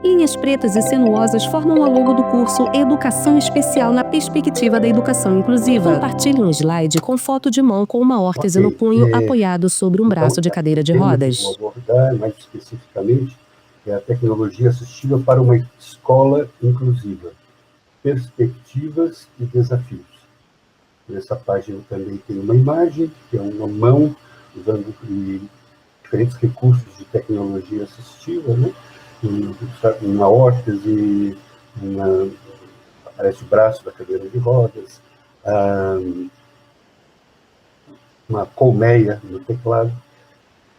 Linhas pretas e sinuosas formam a logo do curso Educação Especial na Perspectiva da Educação Inclusiva. Compartilhe um slide com foto de mão com uma órtese no punho apoiado sobre um braço de cadeira de rodas. Vou abordar mais especificamente a tecnologia assistiva para uma escola inclusiva. Perspectivas e desafios. Nessa página também tem uma imagem, que é uma mão usando diferentes recursos de tecnologia assistiva, né? Uma órtese, aparece o braço da cadeira de rodas, uma colmeia no teclado.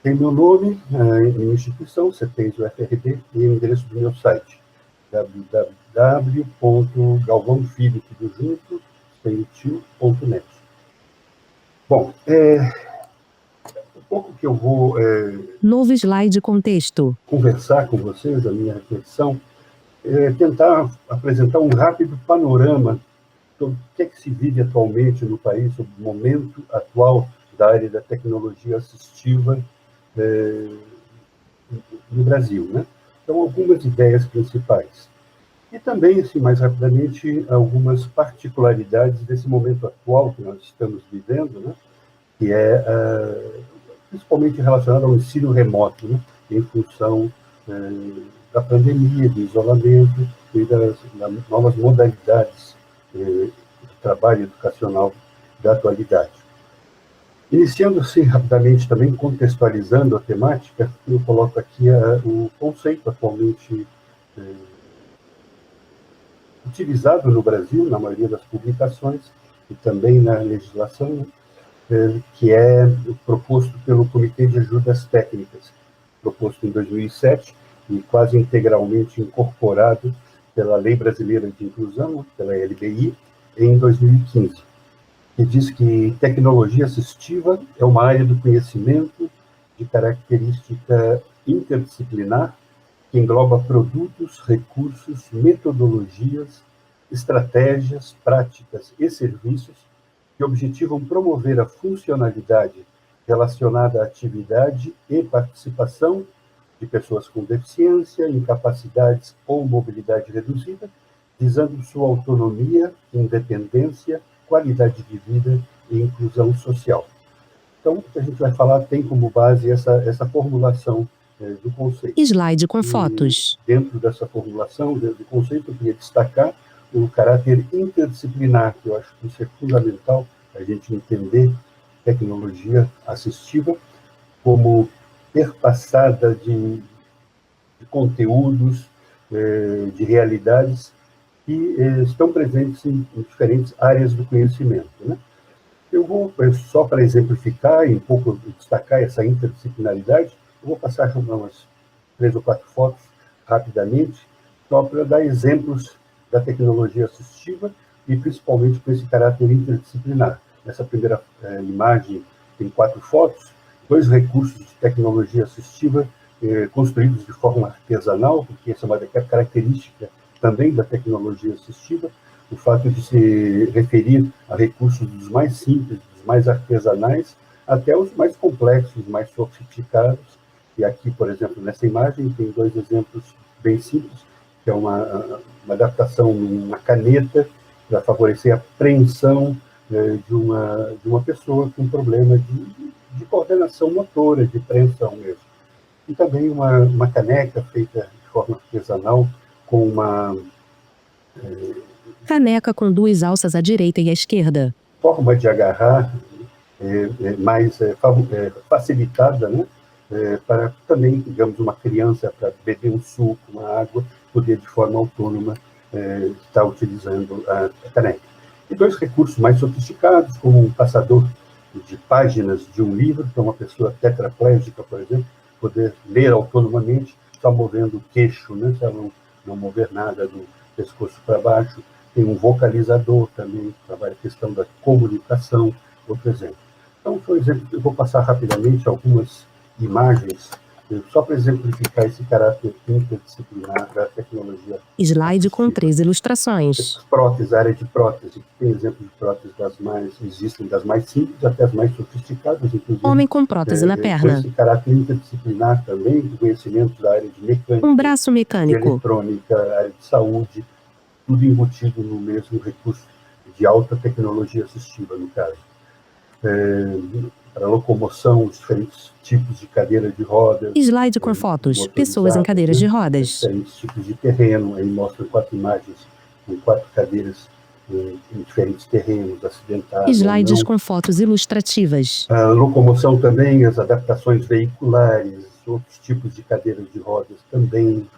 Tem meu nome, minha instituição, CETENS UFRB, e o endereço do meu site, www.galvãofilho.net. Bom, um pouco que eu vou Novo slide com texto. Conversar com vocês, a minha reflexão, tentar apresentar um rápido panorama sobre o que é que se vive atualmente no país, sobre o momento atual da área da tecnologia assistiva no Brasil, né? Então, algumas ideias principais. E também, assim, mais rapidamente, algumas particularidades desse momento atual que nós estamos vivendo, né? Que é principalmente relacionado ao ensino remoto, né? Em função da pandemia, do isolamento e das novas modalidades de trabalho educacional da atualidade. Iniciando assim rapidamente também, contextualizando a temática, eu coloco aqui o conceito atualmente utilizado no Brasil, na maioria das publicações, e também na legislação, que é proposto pelo Comitê de Ajudas Técnicas, proposto em 2007 e quase integralmente incorporado pela Lei Brasileira de Inclusão, pela LBI, em 2015, que diz que tecnologia assistiva é uma área do conhecimento de característica interdisciplinar que engloba produtos, recursos, metodologias, estratégias, práticas e serviços que objetivam promover a funcionalidade relacionada à atividade e participação de pessoas com deficiência, incapacidades ou mobilidade reduzida, visando sua autonomia, independência, qualidade de vida e inclusão social. Então, o que a gente vai falar tem como base essa formulação do conceito. Slide com fotos. Dentro dessa formulação, do conceito, eu queria destacar o caráter interdisciplinar, que eu acho que isso é fundamental, a gente entender tecnologia assistiva como perpassada de conteúdos, de realidades que estão presentes em diferentes áreas do conhecimento, né? Eu vou, só para exemplificar e um pouco destacar essa interdisciplinaridade, eu vou passar umas 3 ou 4 fotos rapidamente, só para dar exemplos da tecnologia assistiva e principalmente com esse caráter interdisciplinar. Nessa primeira imagem tem 4 fotos, 2 recursos de tecnologia assistiva construídos de forma artesanal, porque essa é uma característica também da tecnologia assistiva, o fato de se referir a recursos dos mais simples, dos mais artesanais, até os mais complexos, mais sofisticados. E aqui, por exemplo, nessa imagem, tem 2 exemplos bem simples, que é uma adaptação numa caneta para favorecer a preensão de uma pessoa com problema de coordenação motora, de preensão mesmo. E também uma caneca feita de forma artesanal com uma... Caneca com 2 alças à direita e à esquerda. Forma de agarrar mais facilitada, né? Para também, digamos, uma criança, para beber um suco, uma água, poder de forma autônoma estar utilizando a caneca. E 2 recursos mais sofisticados, como um passador de páginas de um livro, para uma pessoa tetraplégica, por exemplo, poder ler autonomamente, só movendo o queixo, né? Se ela não mover nada do pescoço para baixo. Tem um vocalizador também, que trabalha a questão da comunicação, outro exemplo. Então, por exemplo, eu vou passar rapidamente algumas imagens Só para exemplificar esse caráter interdisciplinar da tecnologia. Slide com assistiva. 3 ilustrações. Prótese, área de prótese, tem exemplo de próteses existem das mais simples até as mais sofisticadas, inclusive. Homem com prótese na Com perna. esse caráter interdisciplinar também, do conhecimento da área de mecânica, Um braço de mecânico. eletrônica, área de saúde, tudo embutido no mesmo recurso de alta tecnologia assistiva, no caso. Para locomoção, os diferentes tipos de cadeira de rodas. Slide com fotos. Pessoas em cadeiras de rodas. Diferentes tipos de terreno, aí mostram 4 imagens com 4 cadeiras em diferentes terrenos, acidentados. Slides com fotos ilustrativas. A locomoção também, as adaptações veiculares, outros tipos de cadeiras de rodas também.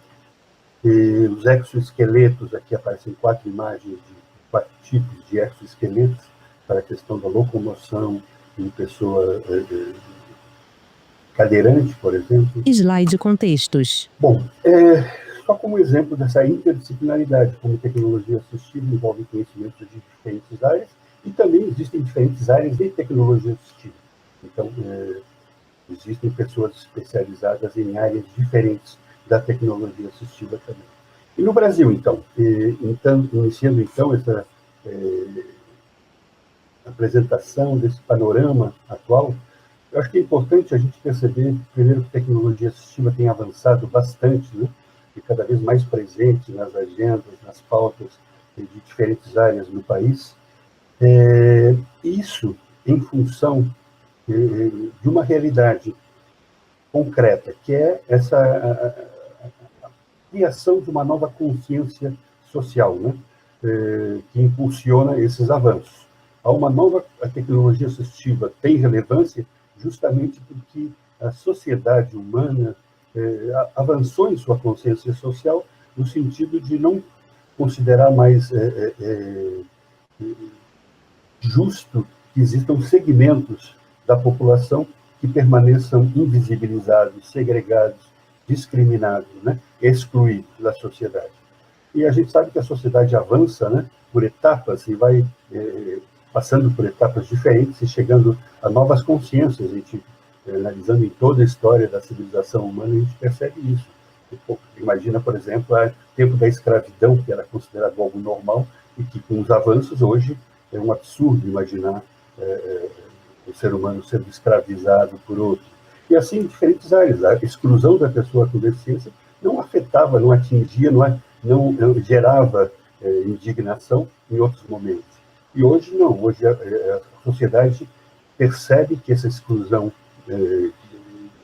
E os exoesqueletos, aqui aparecem 4 imagens de 4 tipos de exoesqueletos para a questão da locomoção em pessoa cadeirante, por exemplo. Slide com textos. Bom, só como exemplo dessa interdisciplinaridade, como tecnologia assistiva envolve conhecimentos de diferentes áreas, e também existem diferentes áreas de tecnologia assistiva. Então, existem pessoas especializadas em áreas diferentes da tecnologia assistiva também. E no Brasil, então iniciando então essa apresentação desse panorama atual, eu acho que é importante a gente perceber, primeiro, que a tecnologia assistiva tem avançado bastante, né? E cada vez mais presente nas agendas, nas pautas de diferentes áreas no país. Isso em função de uma realidade concreta, que é essa a criação de uma nova consciência social, né? Que impulsiona esses avanços. A tecnologia assistiva tem relevância justamente porque a sociedade humana avançou em sua consciência social no sentido de não considerar mais justo que existam segmentos da população que permaneçam invisibilizados, segregados, discriminados, né? Excluídos da sociedade. E a gente sabe que a sociedade avança, né, por etapas e vai passando por etapas diferentes e chegando a novas consciências. A gente, analisando em toda a história da civilização humana, a gente percebe isso. Imagina, por exemplo, o tempo da escravidão, que era considerado algo normal, e que com os avanços hoje é um absurdo imaginar o ser humano sendo escravizado por outro. E assim em diferentes áreas. A exclusão da pessoa com deficiência não afetava, não atingia, não gerava indignação em outros momentos. E hoje não, hoje a sociedade percebe que essa exclusão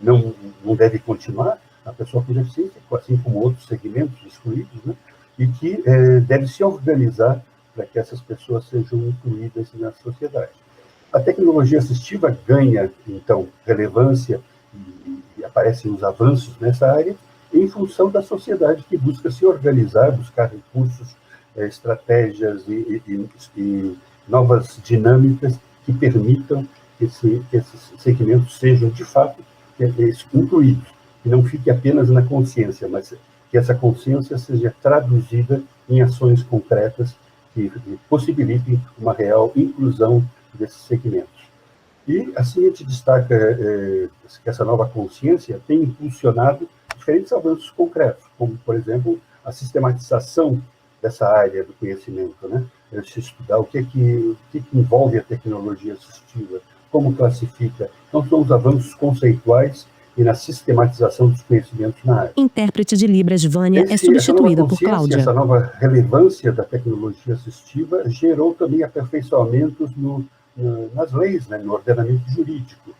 não deve continuar, a pessoa com deficiência, assim como outros segmentos excluídos, né? E que deve se organizar para que essas pessoas sejam incluídas na sociedade. A tecnologia assistiva ganha, então, relevância e aparecem os avanços nessa área em função da sociedade que busca se organizar, buscar recursos, estratégias e novas dinâmicas que permitam que esses segmentos sejam, de fato, incluídos, que não fique apenas na consciência, mas que essa consciência seja traduzida em ações concretas que possibilitem uma real inclusão desses segmentos. E, assim, a gente destaca que essa nova consciência tem impulsionado diferentes avanços concretos, como, por exemplo, a sistematização dessa área do conhecimento, né? Se estudar o que envolve a tecnologia assistiva, como classifica. Então, são os avanços conceituais e na sistematização dos conhecimentos na área. Intérprete de Libras, Vânia, é substituída por Cláudia. Essa nova relevância da tecnologia assistiva gerou também aperfeiçoamentos nas leis, né, no ordenamento jurídico.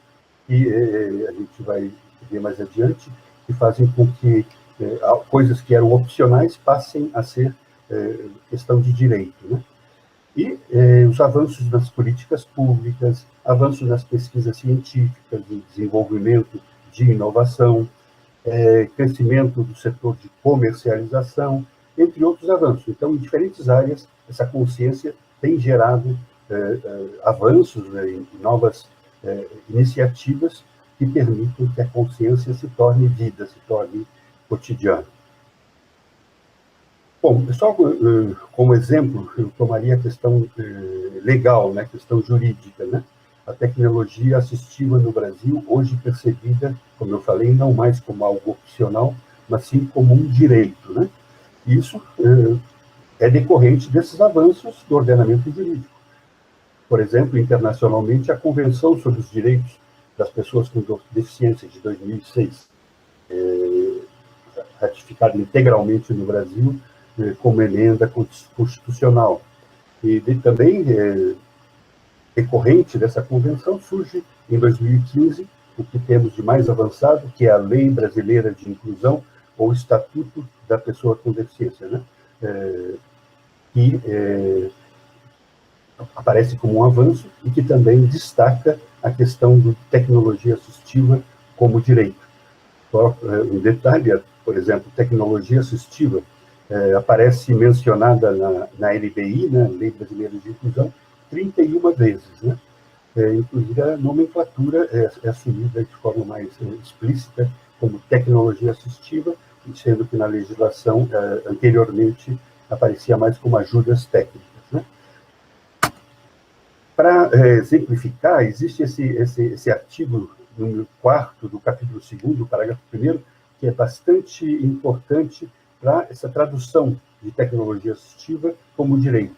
E a gente vai ver mais adiante, que fazem com que coisas que eram opcionais passem a ser questão de direito, né? E os avanços nas políticas públicas, avanços nas pesquisas científicas, de desenvolvimento de inovação, crescimento do setor de comercialização, entre outros avanços. Então, em diferentes áreas, essa consciência tem gerado avanços, né, em novas iniciativas que permitem que a consciência se torne vida, se torne cotidiana. Bom, só como exemplo, eu tomaria a questão legal, né, a questão jurídica, né? a tecnologia assistiva no Brasil, hoje percebida, como eu falei, não mais como algo opcional, mas sim como um direito, né? Isso é decorrente desses avanços do ordenamento jurídico. Por exemplo, internacionalmente, a Convenção sobre os Direitos das Pessoas com Deficiência de 2006, ratificada integralmente no Brasil como emenda constitucional. E também, decorrente dessa convenção, surge, em 2015, o que temos de mais avançado, que é a Lei Brasileira de Inclusão, ou Estatuto da Pessoa com Deficiência, né? Que aparece como um avanço e que também destaca a questão de tecnologia assistiva como direito. Só um detalhe, por exemplo, tecnologia assistiva aparece mencionada na LBI, né, Lei Brasileira de Inclusão, 31 vezes, né? Inclusive a nomenclatura é assumida de forma mais explícita como tecnologia assistiva, sendo que na legislação anteriormente aparecia mais como ajudas técnicas, né? Para exemplificar, existe esse artigo número 4º do capítulo 2º, parágrafo 1º, que é bastante importante para essa tradução de tecnologia assistiva como direito.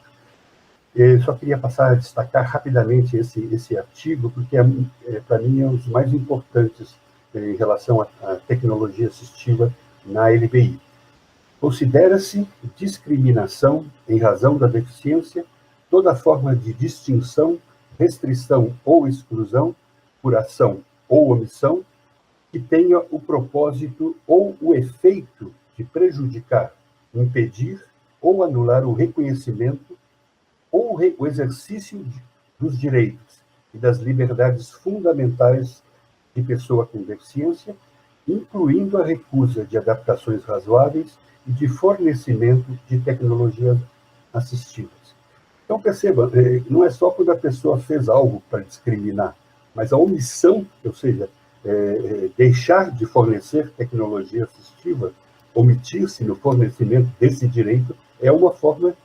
Eu só queria passar a destacar rapidamente esse artigo, porque para mim é um dos mais importantes em relação à tecnologia assistiva na LBI. Considera-se discriminação em razão da deficiência toda forma de distinção, restrição ou exclusão, por ação ou omissão, que tenha o propósito ou o efeito de prejudicar, impedir ou anular o reconhecimento ou o exercício dos direitos e das liberdades fundamentais de pessoa com deficiência, incluindo a recusa de adaptações razoáveis e de fornecimento de tecnologias assistivas. Então, perceba, não é só quando a pessoa fez algo para discriminar, mas a omissão, ou seja, deixar de fornecer tecnologia assistiva, omitir-se no fornecimento desse direito, é uma forma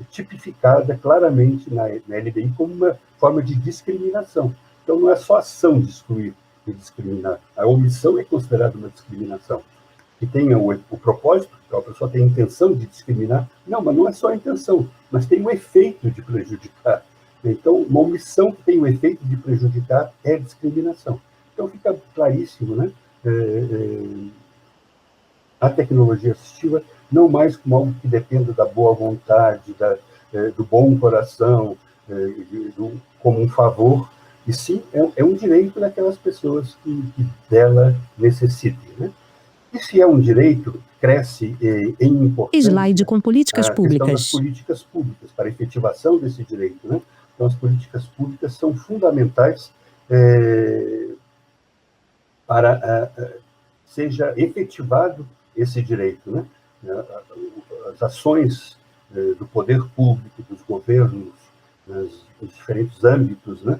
tipificada claramente na LBI como uma forma de discriminação. Então, não é só ação de excluir e discriminar. A omissão é considerada uma discriminação. Que tenha o propósito, que a pessoa tem a intenção de discriminar. Não, mas não é só a intenção, mas tem o efeito de prejudicar. Então, uma omissão que tem o efeito de prejudicar é discriminação. Então, fica claríssimo, né? A tecnologia assistiva não mais como algo que dependa da boa vontade, do bom coração, como um favor, e sim é um direito daquelas pessoas que dela necessitem, né? E se é um direito, cresce em importância Slide com políticas a questão das públicas. políticas públicas, para a efetivação desse direito, né? Então, as políticas públicas são fundamentais para seja efetivado esse direito, né? As ações do poder público, dos governos, nos diferentes âmbitos, né?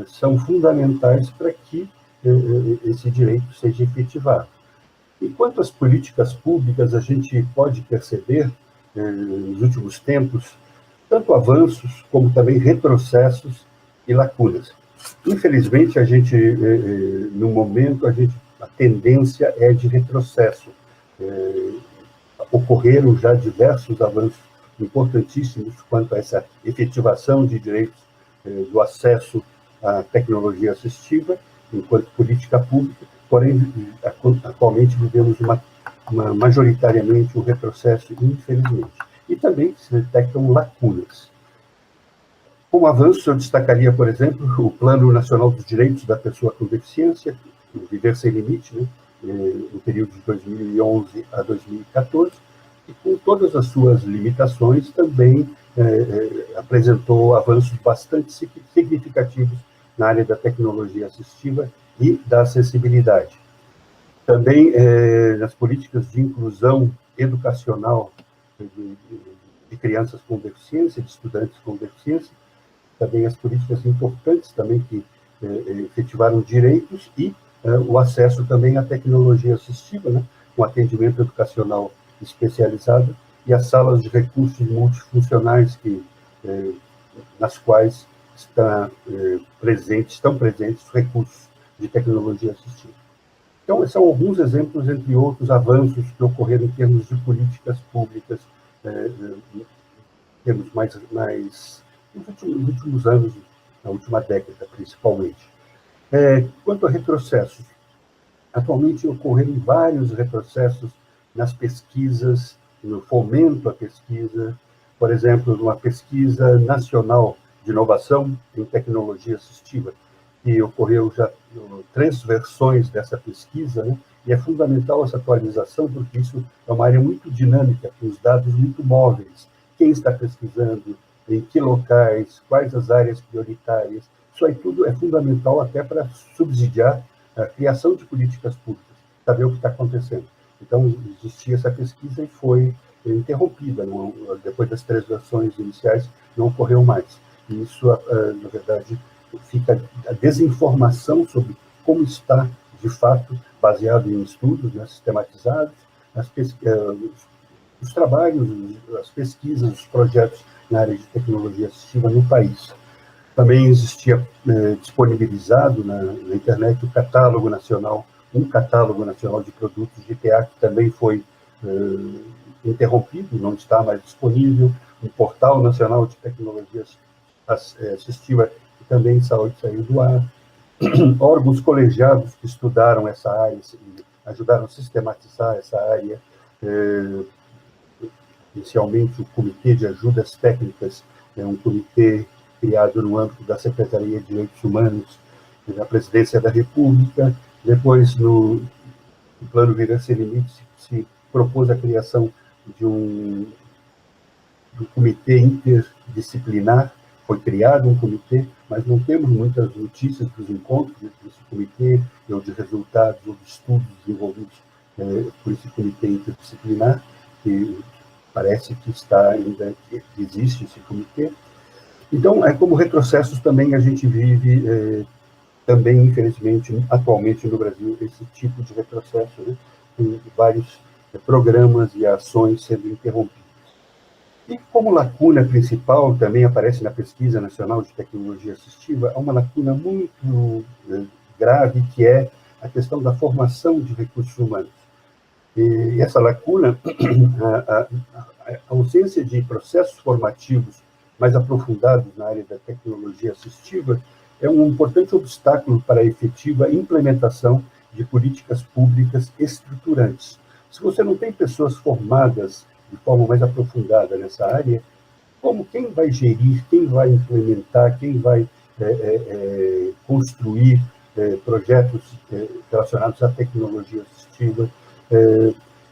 São fundamentais para que esse direito seja efetivado. E quanto às políticas públicas, a gente pode perceber, nos últimos tempos, tanto avanços como também retrocessos e lacunas. Infelizmente, no momento, a tendência é de retrocesso. Ocorreram já diversos avanços importantíssimos quanto a essa efetivação de direitos do acesso à tecnologia assistiva, enquanto política pública, porém, atualmente vivemos majoritariamente um retrocesso, infelizmente. E também se detectam lacunas. Como avanço, eu destacaria, por exemplo, o Plano Nacional dos Direitos da Pessoa com Deficiência, o Viver Sem Limite, né, no período de 2011 a 2014, e com todas as suas limitações, também apresentou avanços bastante significativos na área da tecnologia assistiva e da acessibilidade. Também nas políticas de inclusão educacional de crianças com deficiência, de estudantes com deficiência, também as políticas importantes também que efetivaram direitos e o acesso também à tecnologia assistiva, né, com atendimento educacional especializado e as salas de recursos multifuncionais nas quais estão presentes recursos de tecnologia assistiva. Então, são alguns exemplos, entre outros, avanços que ocorreram em termos de políticas públicas, em termos mais nos últimos anos, na última década, principalmente. Quanto a retrocessos, atualmente ocorreram vários retrocessos nas pesquisas, no fomento à pesquisa, por exemplo, numa pesquisa nacional de inovação em tecnologia assistiva, que ocorreu já 3 versões dessa pesquisa, né? E é fundamental essa atualização, porque isso é uma área muito dinâmica, com os dados muito móveis. Quem está pesquisando, em que locais, quais as áreas prioritárias, isso aí tudo é fundamental até para subsidiar a criação de políticas públicas, saber o que está acontecendo. Então, existia essa pesquisa e foi interrompida, depois das 3 versões iniciais, não ocorreu mais. E isso, na verdade, fica a desinformação sobre como está, de fato, baseado em estudos, né, sistematizados, os trabalhos, as pesquisas, os projetos na área de tecnologia assistiva no país. Também existia disponibilizado na internet o catálogo nacional, um catálogo nacional de produtos de IPA, que também foi interrompido, não está mais disponível, um portal nacional de tecnologia assistiva que também saiu do ar, órgãos colegiados que estudaram essa área e ajudaram a sistematizar essa área, inicialmente o Comitê de Ajudas Técnicas, um comitê criado no âmbito da Secretaria de Direitos Humanos da Presidência da República. Depois, no Plano Viver Sem Limites, se propôs a criação de um comitê interdisciplinar. Foi criado um comitê, mas não temos muitas notícias dos encontros desse comitê, ou de resultados, ou de estudos desenvolvidos por esse comitê interdisciplinar, que parece que que existe esse comitê. Então, como retrocessos também a gente vive, também, infelizmente, atualmente no Brasil, esse tipo de retrocesso, né? Com vários programas e ações sendo interrompidos. E como lacuna principal, também aparece na Pesquisa Nacional de Tecnologia Assistiva, há uma lacuna muito grave, que é a questão da formação de recursos humanos. E essa lacuna, a ausência de processos formativos mais aprofundados na área da tecnologia assistiva, é um importante obstáculo para a efetiva implementação de políticas públicas estruturantes. Se você não tem pessoas formadas de forma mais aprofundada nessa área, quem vai gerir, quem vai implementar, quem vai construir projetos relacionados à tecnologia assistiva?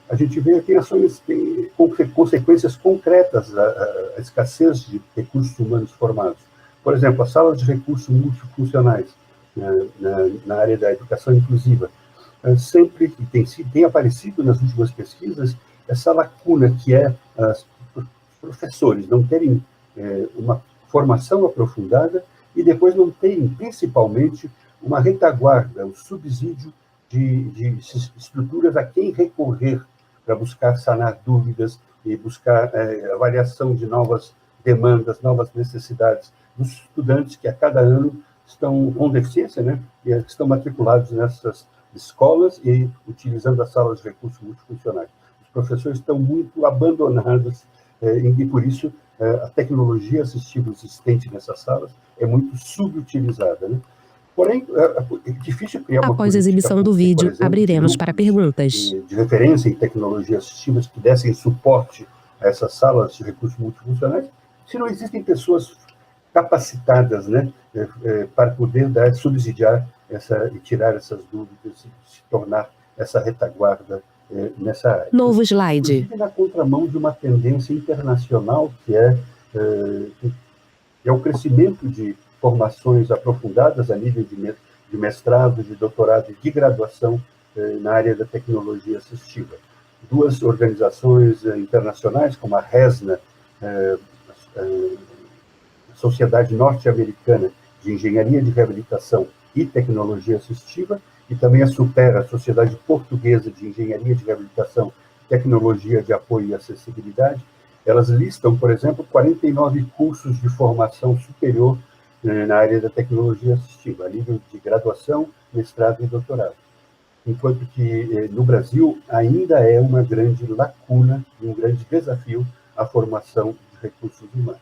A gente vê que ações têm consequências concretas à escassez de recursos humanos formados. Por exemplo, as salas de recursos multifuncionais na área da educação inclusiva. Sempre tem aparecido nas últimas pesquisas essa lacuna que é os professores não terem uma formação aprofundada e depois não terem, principalmente, uma retaguarda, um subsídio de estruturas a quem recorrer para buscar sanar dúvidas e buscar avaliação de novas demandas, novas necessidades dos estudantes que a cada ano estão com deficiência, né, e estão matriculados nessas escolas e utilizando as salas de recursos multifuncionais. Os professores estão muito abandonados e, por isso, a tecnologia assistiva existente nessas salas é muito subutilizada, né? Porém, é difícil criar uma Após a exibição do vídeo, abriremos para perguntas. De referência em tecnologias assistivas que dessem suporte a essas salas de recursos multifuncionais, se não existem pessoas capacitadas, né, para poder subsidiar e tirar essas dúvidas e se tornar essa retaguarda nessa área. Novo slide. Inclusive na contramão de uma tendência internacional que é o crescimento de formações aprofundadas a nível de mestrado, de doutorado e de graduação na área da tecnologia assistiva. 2 organizações internacionais, como a RESNA, Sociedade Norte-Americana de Engenharia de Reabilitação e Tecnologia Assistiva, e também a SUPERA, a Sociedade Portuguesa de Engenharia de Reabilitação, Tecnologia de Apoio e Acessibilidade, elas listam, por exemplo, 49 cursos de formação superior na área da tecnologia assistiva, a nível de graduação, mestrado e doutorado. Enquanto que, no Brasil, ainda é uma grande lacuna e um grande desafio a formação de recursos humanos.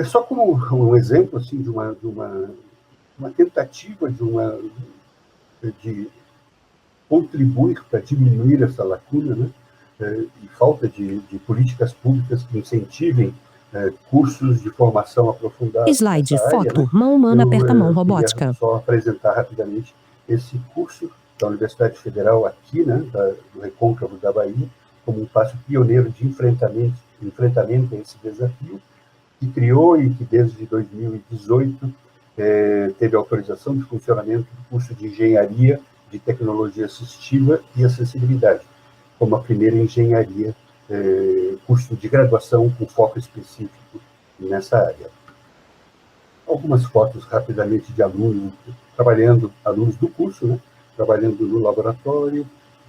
Só como um exemplo assim, de uma tentativa de contribuir para diminuir essa lacuna, né? E falta de políticas públicas que incentivem cursos de formação aprofundada. Slide, nessa área, foto, né? mão humana aperta mão Queria robótica. só apresentar rapidamente esse curso da Universidade Federal aqui, né, do Recôncavo da Bahia, como um passo pioneiro de enfrentamento a esse desafio, que criou e que desde 2018 teve autorização de funcionamento do curso de Engenharia de Tecnologia Assistiva e Acessibilidade, como a primeira engenharia, curso de graduação com foco específico nessa área. Algumas fotos rapidamente de alunos alunos do curso, né, trabalhando no laboratório,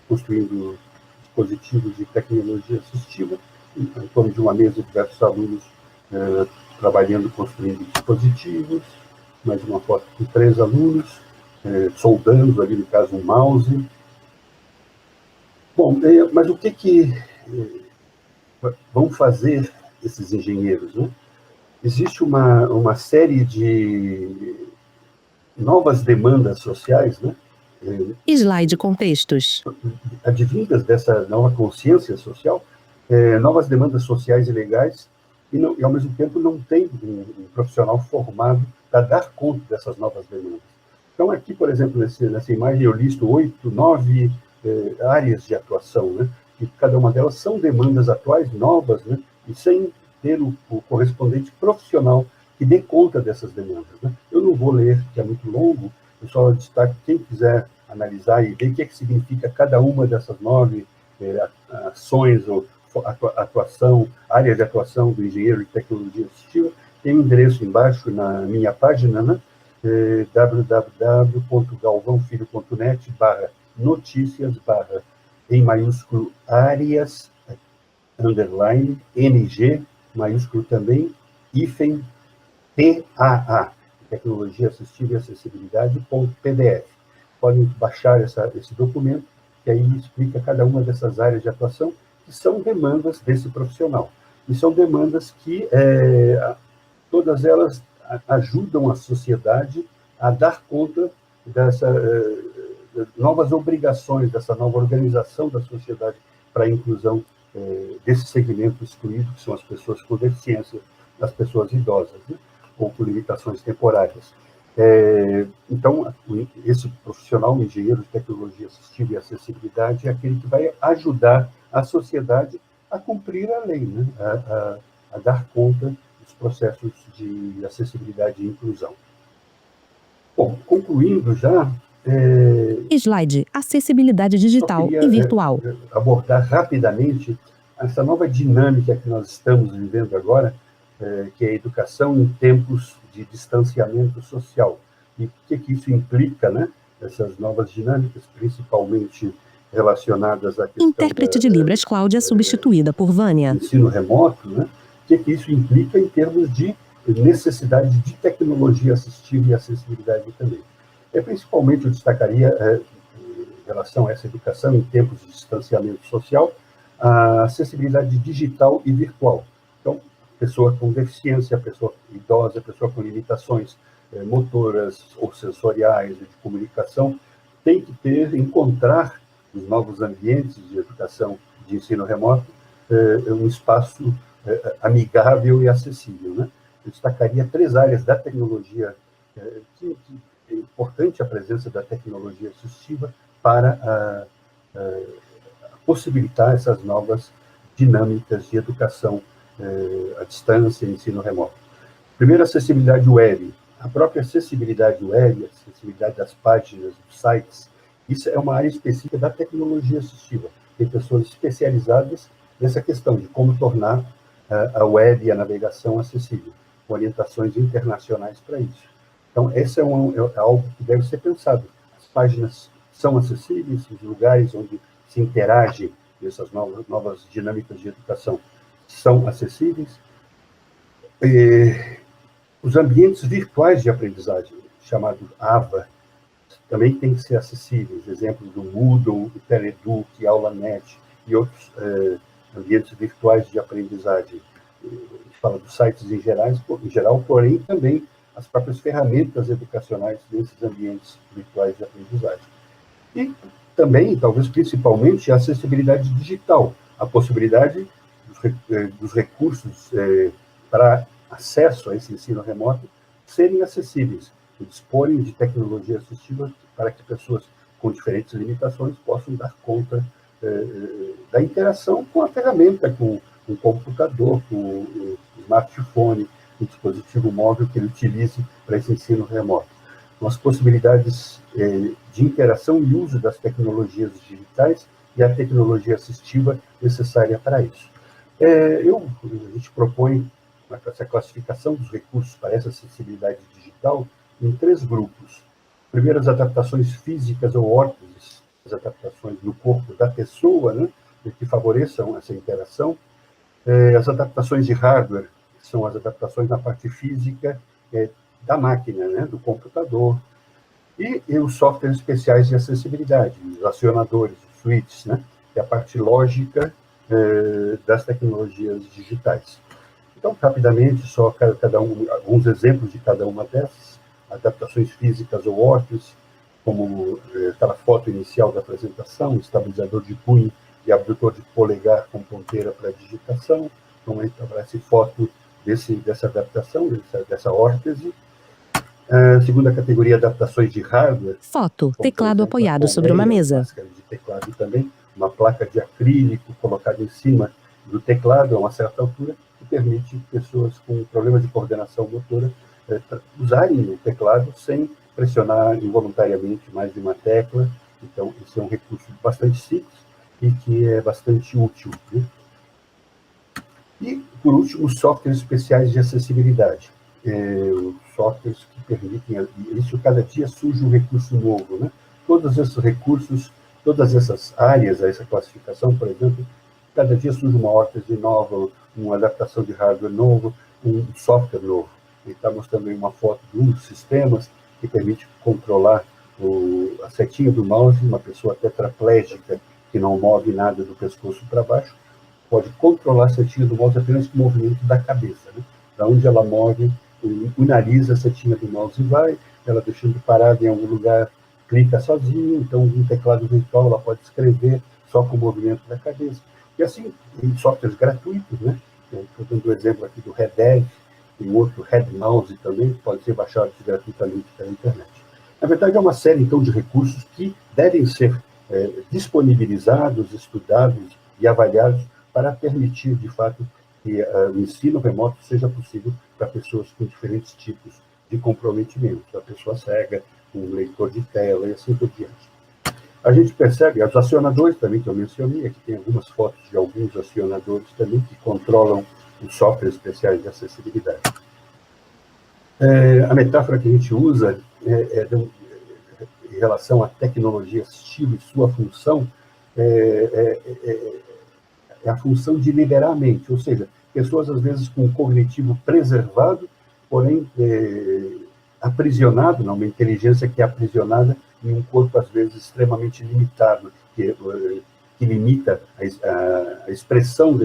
construindo dispositivos de tecnologia assistiva, em torno de uma mesa, diversos alunos trabalhando, construindo dispositivos, mais uma foto com 3 alunos, soldando ali, no caso, um mouse. Bom, mas o que vão fazer esses engenheiros, né? Existe uma série de novas demandas sociais, né? Slide contextos. Advindas dessa nova consciência social, novas demandas sociais e legais, e ao mesmo tempo não tem um profissional formado para dar conta dessas novas demandas. Então, aqui, por exemplo, nessa imagem, eu listo 8, 9 áreas de atuação, né? E cada uma delas são demandas atuais, novas, né? E sem ter o correspondente profissional que dê conta dessas demandas, né? Eu não vou ler, que é muito longo, eu só destaco, quem quiser analisar e ver o que significa cada uma dessas 9 ações ou atuação, área de atuação do engenheiro de tecnologia assistiva, tem um endereço embaixo na minha página, né? www.galvãofilho.net/notícias/ em maiúsculo áreas _ NG, maiúsculo também, hífen TAA, Tecnologia Assistiva e Acessibilidade, .pdf. Podem baixar esse documento, que aí explica cada uma dessas áreas de atuação, que são demandas desse profissional. E são demandas que todas elas ajudam a sociedade a dar conta dessas novas obrigações, dessa nova organização da sociedade para a inclusão desse segmento excluído, que são as pessoas com deficiência, as pessoas idosas, né? Ou com limitações temporárias. Então, esse profissional, um engenheiro de tecnologia assistiva e acessibilidade, é aquele que vai ajudar a sociedade a cumprir a lei, né? A dar conta dos processos de acessibilidade e inclusão. Bom, concluindo já... Slide, acessibilidade digital e virtual. Abordar rapidamente essa nova dinâmica que nós estamos vivendo agora, que é a educação em tempos de distanciamento social. E o que isso implica, né? Essas novas dinâmicas, principalmente relacionadas à questão Intérprete de Libras, Cláudia, substituída por Vânia. Ensino remoto, né? O que isso implica em termos de necessidade de tecnologia assistiva e acessibilidade também. Principalmente, eu destacaria, em relação a essa educação em tempos de distanciamento social, a acessibilidade digital e virtual. Então, pessoa com deficiência, pessoa idosa, pessoa com limitações motoras ou sensoriais, de comunicação, tem que encontrar nos novos ambientes de educação de ensino remoto um espaço amigável e acessível, né? Eu destacaria 3 áreas da tecnologia que é importante a presença da tecnologia assistiva para possibilitar essas novas dinâmicas de educação à distância e ensino remoto. Primeiro, acessibilidade web. A própria acessibilidade web, a acessibilidade das páginas, dos sites, isso é uma área específica da tecnologia assistiva. Tem pessoas especializadas nessa questão de como tornar a web e a navegação acessível, com orientações internacionais para isso. Então, esse é algo que deve ser pensado. As páginas são acessíveis, os lugares onde se interage essas novas dinâmicas de educação são acessíveis. Os ambientes virtuais de aprendizagem, chamado AVA, também têm que ser acessíveis. Exemplos do Moodle, do Teleduc, AulaNet e outros ambientes virtuais de aprendizagem. A gente fala dos sites em geral, porém também as próprias ferramentas educacionais desses ambientes virtuais de aprendizagem. E também, talvez principalmente, a acessibilidade digital, a possibilidade dos recursos para acesso a esse ensino remoto serem acessíveis e disporem de tecnologia assistiva para que pessoas com diferentes limitações possam dar conta da interação com a ferramenta, com o computador, com o smartphone, o dispositivo móvel que ele utilize para esse ensino remoto. As possibilidades de interação e uso das tecnologias digitais e a tecnologia assistiva necessária para isso. A gente propõe essa classificação dos recursos para essa acessibilidade digital em 3 grupos. Primeiro, as adaptações físicas ou órteses, as adaptações no corpo da pessoa, né, que favoreçam essa interação. As adaptações de hardware, que são as adaptações na parte física da máquina, né, do computador. E os softwares especiais de acessibilidade, os acionadores, os switches, né, que é a parte lógica das tecnologias digitais. Então, rapidamente, só alguns exemplos de cada uma dessas, adaptações físicas ou órteses, como aquela foto inicial da apresentação, estabilizador de punho e abdutor de polegar com ponteira para digitação. Então, aparece foto dessa adaptação, dessa órtese. A segunda categoria, adaptações de hardware. Foto, teclado apoiado sobre uma mesa. Máscara de teclado também, uma placa de acrílico colocada em cima do teclado a uma certa altura, que permite pessoas com problemas de coordenação motora usarem o teclado sem pressionar involuntariamente mais de uma tecla. Então, esse é um recurso bastante simples e que é bastante útil, né? E, por último, softwares especiais de acessibilidade. Softwares que permitem, isso cada dia surge um recurso novo, né? Todos esses recursos, todas essas áreas, essa classificação, por exemplo, cada dia surge uma órtese nova, uma adaptação de hardware novo, um software novo. Ele está mostrando aí uma foto de um dos sistemas que permite controlar a setinha do mouse. Uma pessoa tetraplégica que não move nada do pescoço para baixo pode controlar a setinha do mouse apenas com o movimento da cabeça, né? Da onde ela move o nariz, a setinha do mouse vai, ela deixando parada em algum lugar, clica sozinho. Então, um teclado virtual ela pode escrever só com o movimento da cabeça. E assim, em softwares gratuitos, né? Estou dando o exemplo aqui do RedEdge, tem outro RedMouse também, que pode ser baixado gratuitamente pela internet. Na verdade, é uma série, então, de recursos que devem ser disponibilizados, estudados e avaliados para permitir, de fato, que o ensino remoto seja possível para pessoas com diferentes tipos de comprometimento, a pessoa cega, um leitor de tela e assim por diante. A gente percebe, os acionadores também que eu mencionei, aqui tem algumas fotos de alguns acionadores também que controlam os softwares especiais de acessibilidade. A metáfora que a gente usa em relação à tecnologia assistiva e sua função é a função de liberar a mente, ou seja, pessoas às vezes com um cognitivo preservado, porém aprisionado, uma inteligência que é aprisionada em um corpo às vezes extremamente limitado, que limita a expressão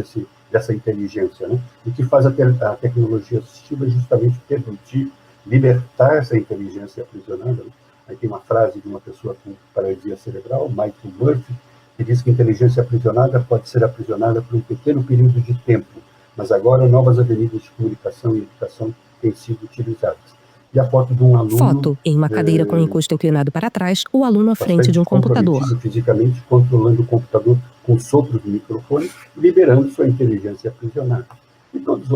dessa inteligência, né? O que faz a tecnologia assistiva é justamente permitir libertar essa inteligência aprisionada, né? Aí tem uma frase de uma pessoa com paralisia cerebral, Michael Murphy, que diz que a inteligência aprisionada pode ser aprisionada por um pequeno período de tempo, mas agora novas avenidas de comunicação e educação têm sido utilizadas. E a foto de um aluno... Foto, em uma cadeira com o encosto inclinado para trás, o aluno à frente de um computador. Fisicamente, controlando o computador com sopro do microfone, liberando sua inteligência aprisionada. E todos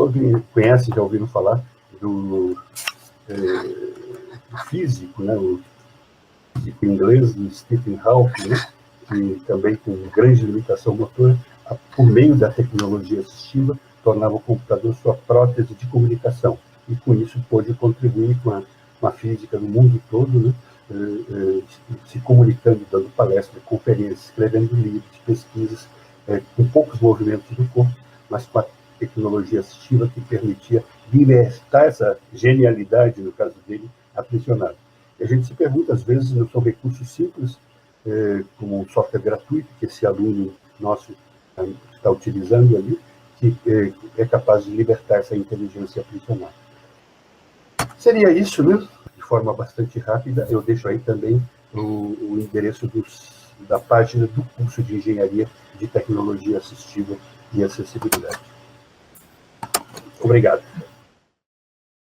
conhecem, já ouviram falar do físico, né, o físico inglês, do Stephen Hawking, né, que também com grande limitação motora, por meio da tecnologia assistiva, tornava o computador sua prótese de comunicação. E com isso pôde contribuir com a física no mundo todo, né, se comunicando, dando palestras, conferências, escrevendo livros, pesquisas, com poucos movimentos do corpo, mas com a tecnologia assistiva que permitia libertar essa genialidade, no caso dele, aprisionado. E a gente se pergunta, às vezes, não são recursos simples, como um software gratuito que esse aluno nosso está utilizando ali, que é capaz de libertar essa inteligência aprisionada. Seria isso, né? De forma bastante rápida. Eu deixo aí também o endereço da página do curso de Engenharia de Tecnologia Assistiva e Acessibilidade. Obrigado.